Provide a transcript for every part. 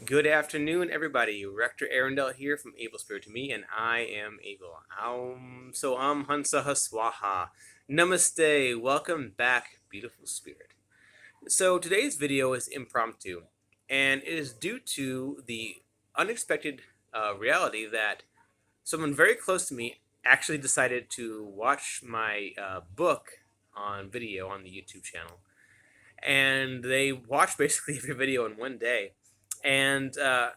Good afternoon, everybody. Rector Arundel here from Able Spirit to Me, and I am Able. Hansa Haswaha. Namaste. Welcome back, beautiful spirit. So today's video is impromptu, and it is due to the unexpected reality that someone very close to me actually decided to watch my book on video on the YouTube channel, and they watched basically every video in one day. And I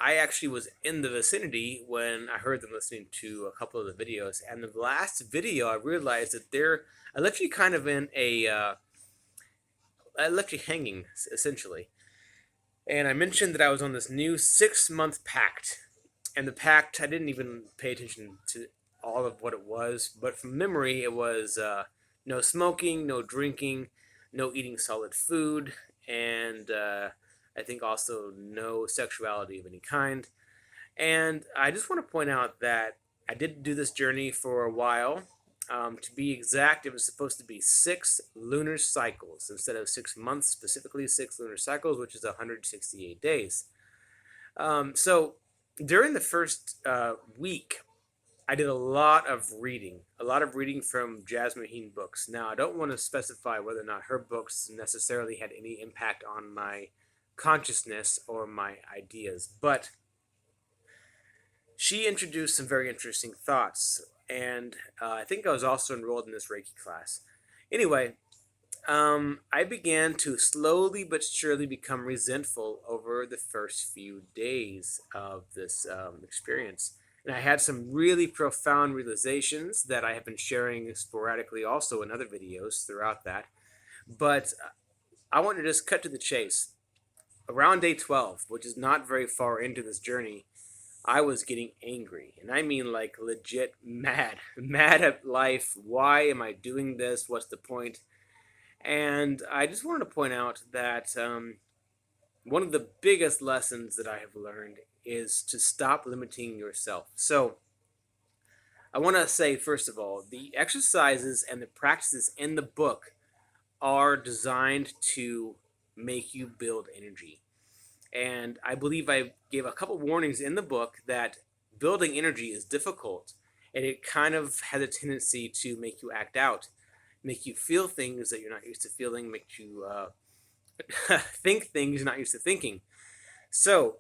actually was in the vicinity when I heard them listening to a couple of the videos. And the last video, I realized that I left you kind of in I left you hanging, essentially. And I mentioned that I was on this new 6-month pact. And the pact, I didn't even pay attention to all of what it was, but from memory, it was no smoking, no drinking, no eating solid food, and I think also no sexuality of any kind. And I just want to point out that I did do this journey for a while. To be exact, it was supposed to be 6 lunar cycles instead of 6 months, specifically 6 lunar cycles, which is 168 days. So during the first week, I did a lot of reading from Jasmine Heen books. Now, I don't want to specify whether or not her books necessarily had any impact on my consciousness or my ideas, but she introduced some very interesting thoughts, and I think I was also enrolled in this Reiki class. Anyway, I began to slowly but surely become resentful over the first few days of this experience. And I had some really profound realizations that I have been sharing sporadically also in other videos throughout that. But I want to just cut to the chase. Around day 12, which is not very far into this journey, I was getting angry. And I mean like legit mad. Mad at life. Why am I doing this? What's the point? And I just wanted to point out that one of the biggest lessons that I have learned is to stop limiting yourself. So I want to say, first of all, the exercises and the practices in the book are designed to make you build energy. And I believe I gave a couple warnings in the book that building energy is difficult, and it kind of has a tendency to make you act out, make you feel things that you're not used to feeling, make you think things you're not used to thinking. So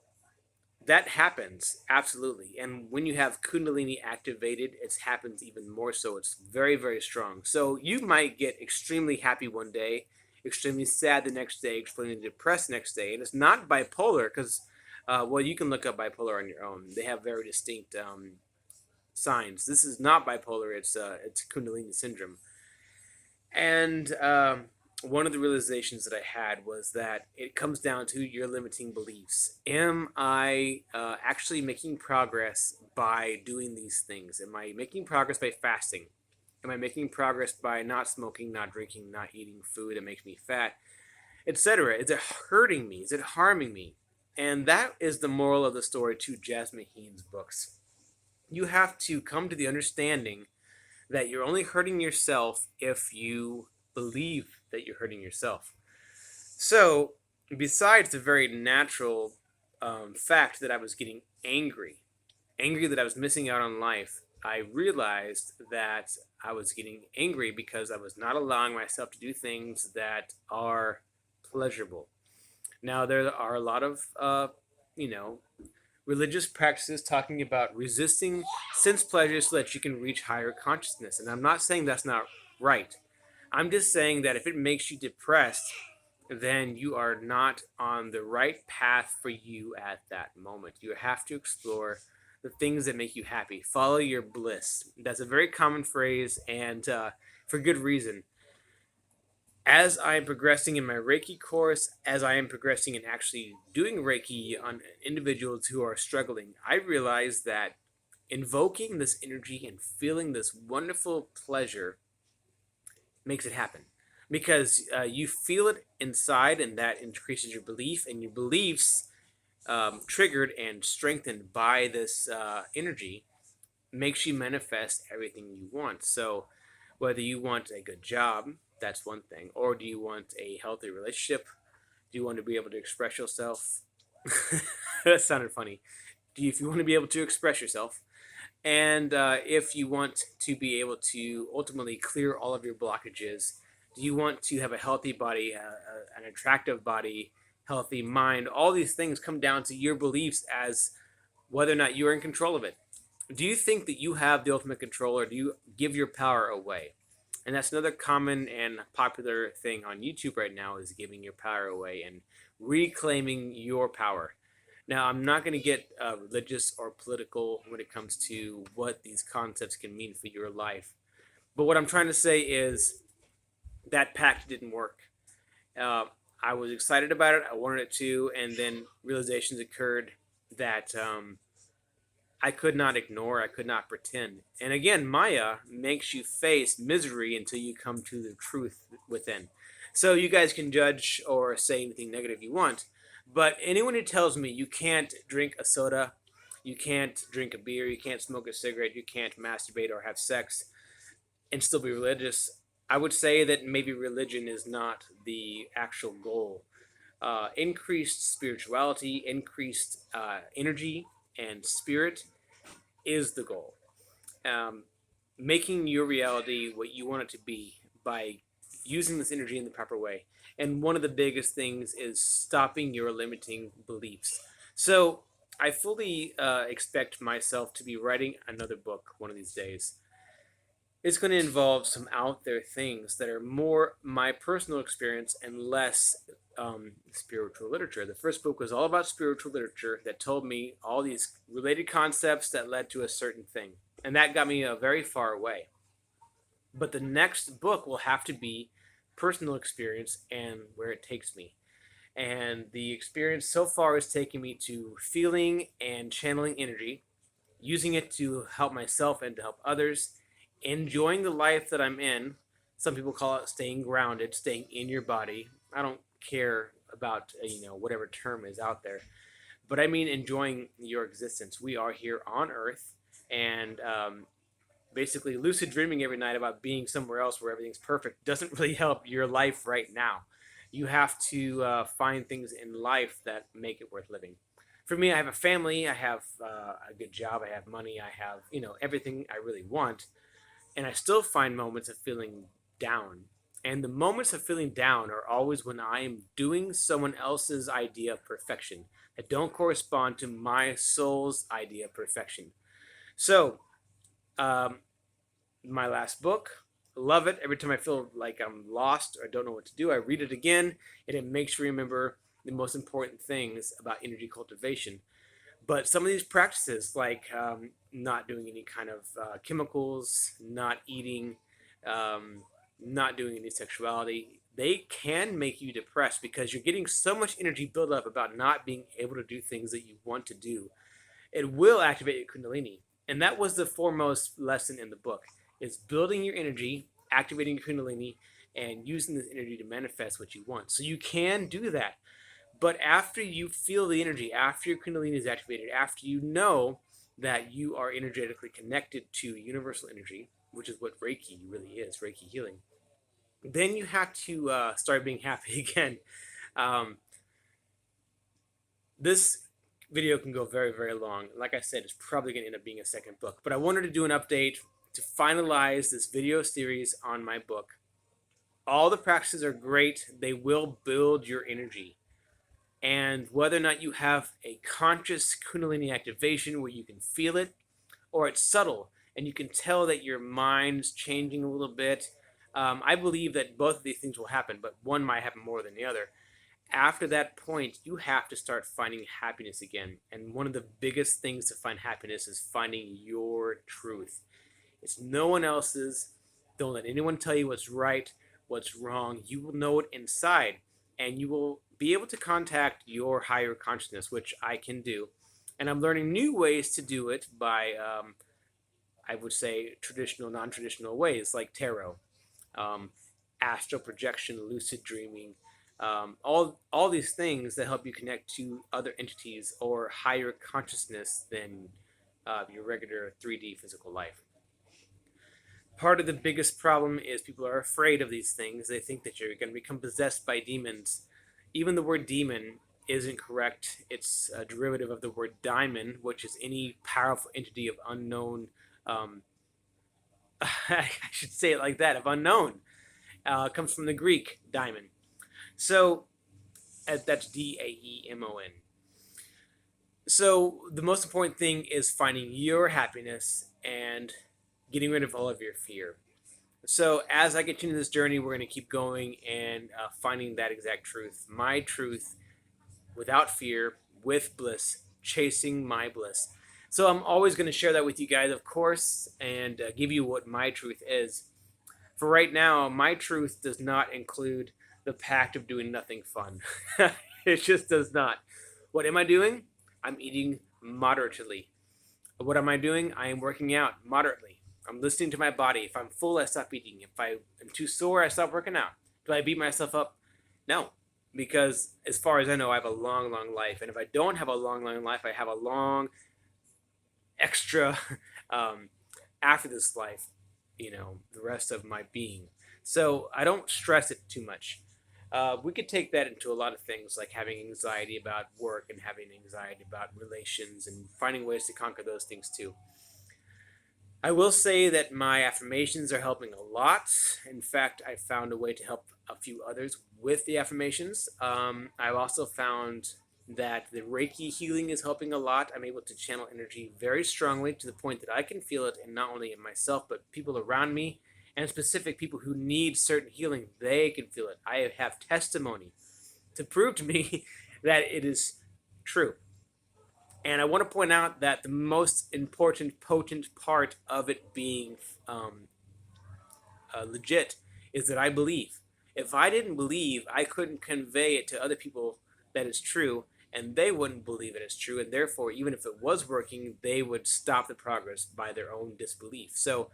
that happens, absolutely. And when you have Kundalini activated, it happens even more so. It's very, very strong. So you might get extremely happy one day, extremely sad the next day, extremely depressed next day. And it's not bipolar because, well, you can look up bipolar on your own. They have very distinct signs. This is not bipolar, it's Kundalini syndrome. And one of the realizations that I had was that it comes down to your limiting beliefs. Am I actually making progress by doing these things? Am I making progress by fasting? Am I making progress by not smoking, not drinking, not eating food that makes me fat, etc.? Is it hurting me? Is it harming me? And that is the moral of the story to Jasmine Heen's books. You have to come to the understanding that you're only hurting yourself if you believe that you're hurting yourself. So, besides the very natural fact that I was getting angry that I was missing out on life, I realized that I was getting angry because I was not allowing myself to do things that are pleasurable. Now, there are a lot of, religious practices talking about resisting sense pleasures so that you can reach higher consciousness. And I'm not saying that's not right. I'm just saying that if it makes you depressed, then you are not on the right path for you at that moment. You have to explore the things that make you happy. Follow your bliss. That's a very common phrase, and for good reason. As I am progressing in my Reiki course, as I am progressing in actually doing Reiki on individuals who are struggling, I realize that invoking this energy and feeling this wonderful pleasure makes it happen. Because you feel it inside, and that increases your belief, and your beliefs, triggered and strengthened by this energy, makes you manifest everything you want. So, whether you want a good job, that's one thing, or do you want a healthy relationship? Do you want to be able to express yourself? That sounded funny. If you want to be able to express yourself, and if you want to be able to ultimately clear all of your blockages, do you want to have a healthy body, an attractive body, healthy mind? All these things come down to your beliefs as whether or not you are in control of it. Do you think that you have the ultimate control, or do you give your power away? And that's another common and popular thing on YouTube right now, is giving your power away and reclaiming your power. Now, I'm not going to get religious or political when it comes to what these concepts can mean for your life. But what I'm trying to say is that pact didn't work. Uh, I was excited about it. I wanted it to, and then realizations occurred that I could not ignore, I could not pretend. And again, Maya makes you face misery until you come to the truth within. So you guys can judge or say anything negative you want, but anyone who tells me you can't drink a soda, you can't drink a beer, you can't smoke a cigarette, you can't masturbate or have sex and still be religious, I would say that maybe religion is not the actual goal. Increased spirituality, increased energy and spirit is the goal. Um, Making your reality what you want it to be by using this energy in the proper way. And one of the biggest things is stopping your limiting beliefs. So I fully expect myself to be writing another book one of these days. It's going to involve some out there things that are more my personal experience and less spiritual literature. The first book was all about spiritual literature that told me all these related concepts that led to a certain thing. And that got me very far away. But the next book will have to be personal experience and where it takes me. And the experience so far is taking me to feeling and channeling energy, using it to help myself and to help others, enjoying the life that I'm in. Some people call it staying grounded, staying in your body. I don't care about whatever term is out there, but I mean enjoying your existence. We are here on Earth, and basically lucid dreaming every night about being somewhere else where everything's perfect doesn't really help your life right now. You have to find things in life that make it worth living. For me, I have a family, I have a good job, I have money, I have everything I really want, and I still find moments of feeling down. And the moments of feeling down are always when I am doing someone else's idea of perfection that don't correspond to my soul's idea of perfection. So, um, my last book, love it. Every time I feel like I'm lost or I don't know what to do, I read it again, and it makes me remember the most important things about energy cultivation. But some of these practices, like not doing any kind of chemicals, not eating, um, not doing any sexuality, they can make you depressed because you're getting so much energy built up about not being able to do things that you want to do. It will activate your kundalini. And that was the foremost lesson in the book, is building your energy, activating your kundalini, and using this energy to manifest what you want. So you can do that. But after you feel the energy, after your kundalini is activated, after you know that you are energetically connected to universal energy, which is what Reiki really is, Reiki healing, then you have to start being happy again. Um, this video can go very, very long. Like I said, it's probably going to end up being a second book. But I wanted to do an update to finalize this video series on my book. All the practices are great. They will build your energy. And whether or not you have a conscious Kundalini activation where you can feel it, or it's subtle and you can tell that your mind's changing a little bit, I believe that both of these things will happen, but one might happen more than the other. After that point, you have to start finding happiness again. And one of the biggest things to find happiness is finding your truth. It's no one else's. Don't let anyone tell you what's right, what's wrong. You will know it inside, and you will be able to contact your higher consciousness, which I can do. And I'm learning new ways to do it by, I would say, traditional, non traditional ways like tarot, um, astral projection, lucid dreaming, all these things that help you connect to other entities or higher consciousness than your regular 3D physical life. Part of the biggest problem is people are afraid of these things. They think that you're going to become possessed by demons. Even the word demon isn't correct. It's a derivative of the word daimon, which is any powerful entity of unknown. Um, I should say it like that, of unknown. Comes from the Greek daimon. So that's Daemon. So the most important thing is finding your happiness and getting rid of all of your fear. So as I continue this journey, we're going to keep going and finding that exact truth, my truth, without fear, with bliss, chasing my bliss. So I'm always going to share that with you guys, of course, and give you what my truth is. For right now, my truth does not include the pact of doing nothing fun. It just does not. What am I doing? I'm eating moderately. What am I doing? I am working out moderately. I'm listening to my body. If I'm full, I stop eating. If I am too sore, I stop working out. Do I beat myself up? No, because as far as I know, I have a long, long life. And if I don't have a long, long life, I have a long extra um, after this life, the rest of my being. So I don't stress it too much. We could take that into a lot of things, like having anxiety about work and having anxiety about relations and finding ways to conquer those things too. I will say that my affirmations are helping a lot. In fact, I found a way to help a few others with the affirmations. I've also found that the Reiki healing is helping a lot. I'm able to channel energy very strongly to the point that I can feel it, and not only in myself, but people around me, and specific people who need certain healing, they can feel it. I have testimony to prove to me that it is true. And I want to point out that the most important, potent part of it being um, legit is that I believe. If I didn't believe, I couldn't convey it to other people that it's true, and they wouldn't believe it is true, and therefore, even if it was working, they would stop the progress by their own disbelief. So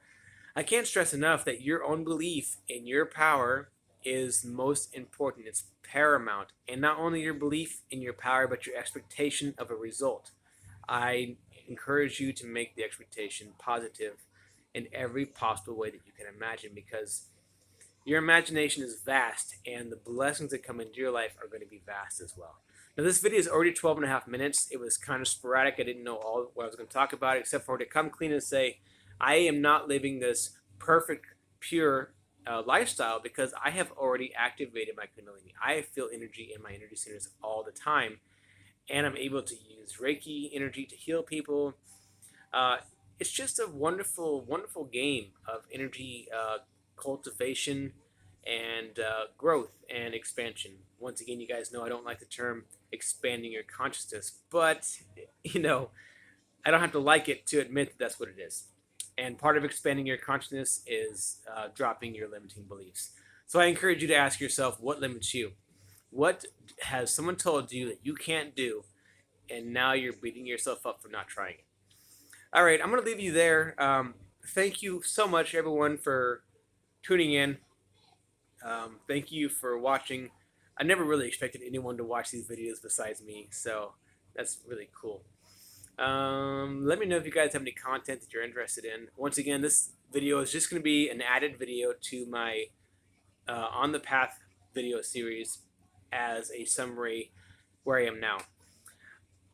I can't stress enough that your own belief in your power is most important. It's paramount. And not only your belief in your power, but your expectation of a result. I encourage you to make the expectation positive in every possible way that you can imagine, because your imagination is vast and the blessings that come into your life are going to be vast as well. Now, this video is already 12 and a half minutes. It was kind of sporadic. I didn't know all what I was going to talk about, except for to come clean and say, I am not living this perfect, pure lifestyle, because I have already activated my Kundalini. I feel energy in my energy centers all the time, and I'm able to use Reiki energy to heal people. Uh, it's just a wonderful, wonderful game of energy cultivation and growth and expansion. Once again, you guys know I don't like the term expanding your consciousness, but I don't have to like it to admit that that's what it is. And part of expanding your consciousness is dropping your limiting beliefs. So I encourage you to ask yourself, what limits you? What has someone told you that you can't do, and now you're beating yourself up for not trying it? All right, I'm going to leave you there. Thank you so much, everyone, for tuning in. Thank you for watching. I never really expected anyone to watch these videos besides me, so that's really cool. Let me know if you guys have any content that you're interested in. Once again, this video is just going to be an added video to my On the Path video series as a summary where I am now.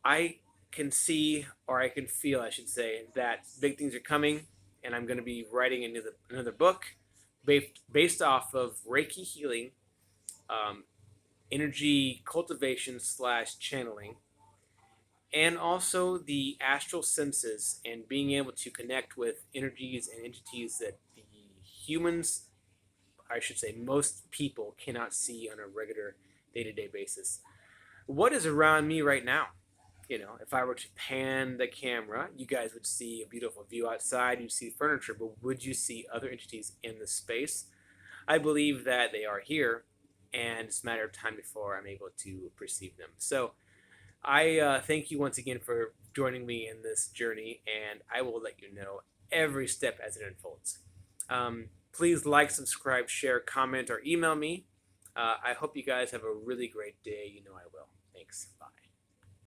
I can see, or I can feel, I should say, that big things are coming, and I'm going to be writing another book based off of Reiki healing, energy cultivation / channeling, and also the astral senses and being able to connect with energies and entities that the humans, I should say, most people cannot see on a regular day-to-day basis. What is around me right now? If I were to pan the camera, you guys would see a beautiful view outside, you'd see furniture, but would you see other entities in the space? I believe that they are here, and it's a matter of time before I'm able to perceive them. So I thank you once again for joining me in this journey, and I will let you know every step as it unfolds. Please like, subscribe, share, comment, or email me. I hope you guys have a really great day. I will. Thanks. Bye.